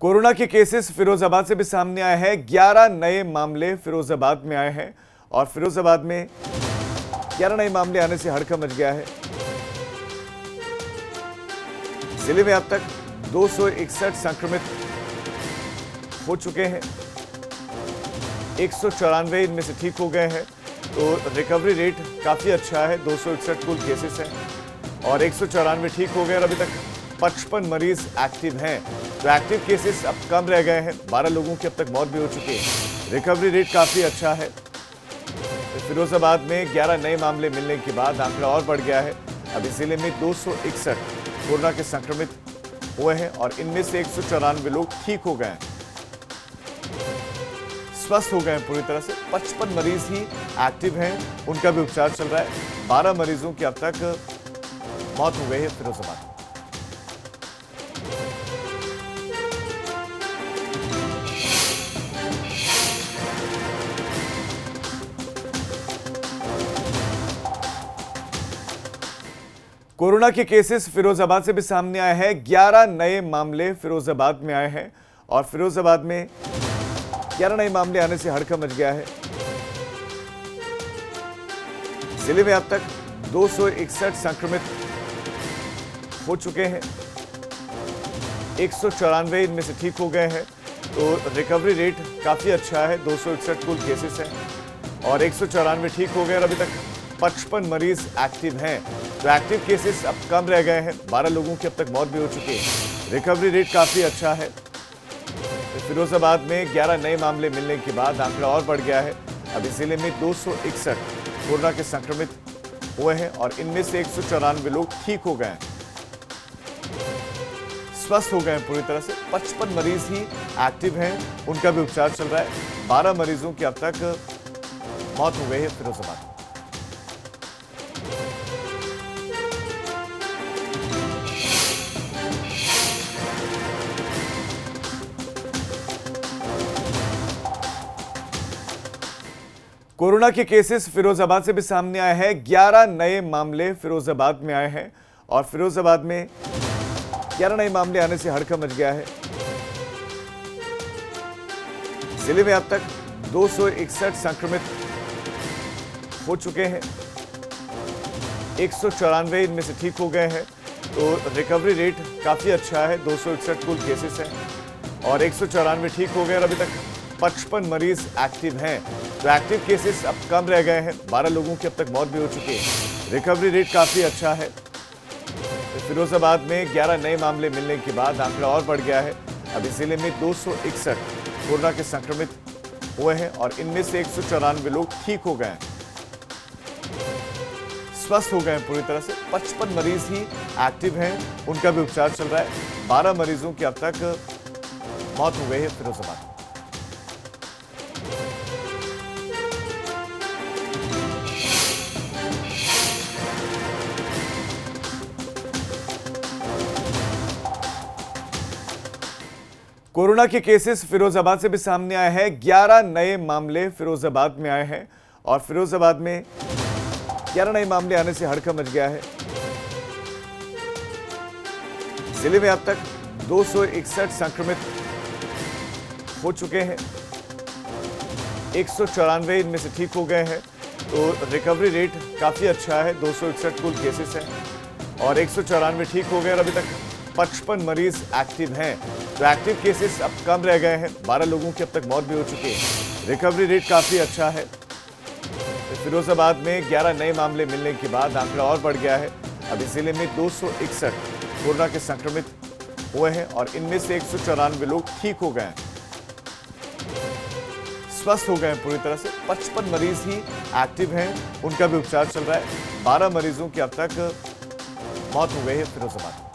Corona के cases Firozabad से भी सामने आए हैं। 11 नए मामले फिरोजाबाद में आए हैं और फिरोजाबाद में 11 नए मामले आने से हड़कंप मच गया है। जिले में अब तक 261 संक्रमित हो चुके हैं। 194 इनमें से ठीक हो गए हैं, तो रिकवरी रेट काफी अच्छा है। 261 कुल केसेस हैं और 194 ठीक हो गए और अभी तक 55 मरीज एक्टिव हैं। तो एक्टिव केसेस अब कम रह गए हैं। 12 लोगों की अब तक मौत भी हो चुकी है। रिकवरी रेट काफी अच्छा है। तो फिरोजाबाद में 11 नए मामले मिलने के बाद आंकड़ा और बढ़ गया है। अभी जिले में 261 कोरोना के संक्रमित हुए हैं और इनमें से 194 लोग ठीक हो गए हैं, स्वस्थ हो गए हैं पूरी तरह से। 55 मरीज ही एक्टिव हैं, उनका भी उपचार चल रहा है। 12 मरीजों की अब तक मौत हो गई है फिरोजाबाद में। कोरोना के केसेस फिरोजाबाद से भी सामने आए हैं। 11 नए मामले फिरोजाबाद में आए हैं और फिरोजाबाद में 11 नए मामले आने से हड़कंप मच गया है। जिले में अब तक 261 संक्रमित हो चुके हैं। 194 इनमें से ठीक हो गए हैं, तो रिकवरी रेट काफी अच्छा है। 261 कुल केसेस हैं और 194 ठीक हो गए और अभी तक 55 मरीज एक्टिव हैं। तो एक्टिव केसेस अब कम रह गए हैं। 12 लोगों की अब तक मौत भी हो चुकी है। रिकवरी रेट काफी अच्छा है। तो फिरोजाबाद में 11 नए मामले मिलने के बाद आंकड़ा और बढ़ गया है। अभी जिले में 261 कोरोना के संक्रमित हुए हैं और इनमें से 194 लोग ठीक हो गए हैं, स्वस्थ हो गए हैं पूरी तरह से। 55 मरीज ही एक्टिव हैं, उनका भी उपचार चल रहा है। 12 मरीजों की अब तक मौत हो गई है फिरोजाबाद में। कोरोना के केसेस फिरोजाबाद से भी सामने आए हैं। 11 नए मामले फिरोजाबाद में आए हैं और फिरोजाबाद में 11 नए मामले आने से हड़कंप मच गया है। जिले में अब तक 261 संक्रमित हो चुके हैं। 194 इनमें से ठीक हो गए हैं, तो रिकवरी रेट काफी अच्छा है। 261 कुल केसेस हैं और 194 ठीक हो गए और अभी तक 55 मरीज एक्टिव हैं। तो एक्टिव केसेस अब कम रह गए हैं। 12 लोगों की अब तक मौत भी हो चुकी है। रिकवरी रेट काफी अच्छा है। तो फिरोजाबाद में 11 नए मामले मिलने के बाद आंकड़ा और बढ़ गया है। अभी जिले में 261 कोरोना के संक्रमित हुए हैं और इनमें से 194 लोग ठीक हो गए हैं, स्वस्थ हो गए हैं पूरी तरह से। 55 मरीज ही एक्टिव हैं, उनका भी उपचार चल रहा है। 12 मरीजों की अब तक मौत हो गई है फिरोजाबाद में। कोरोना के केसेस फिरोजाबाद से भी सामने आए हैं। 11 नए मामले फिरोजाबाद में आए हैं और फिरोजाबाद में 11 नए मामले आने से हड़कंप मच गया है। जिले में अब तक 261 संक्रमित हो चुके हैं। 194 इनमें से ठीक हो गए हैं, तो रिकवरी रेट काफी अच्छा है। 261 कुल केसेस हैं और 194 ठीक हो गए और अभी तक 55 मरीज एक्टिव हैं। तो एक्टिव केसेस अब कम रह गए हैं। 12 लोगों की अब तक मौत भी हो चुकी है। रिकवरी रेट काफी अच्छा है। तो फिरोजाबाद में 11 नए मामले मिलने के बाद आंकड़ा और बढ़ गया है। अभी जिले में 261 कोरोना के संक्रमित हुए हैं और इनमें से 194 लोग ठीक हो गए हैं, स्वस्थ हो गए हैं पूरी तरह से। 55 मरीज ही एक्टिव हैं, उनका भी उपचार चल रहा है। 12 मरीजों की अब तक मौत हो गई है फिरोजाबाद में।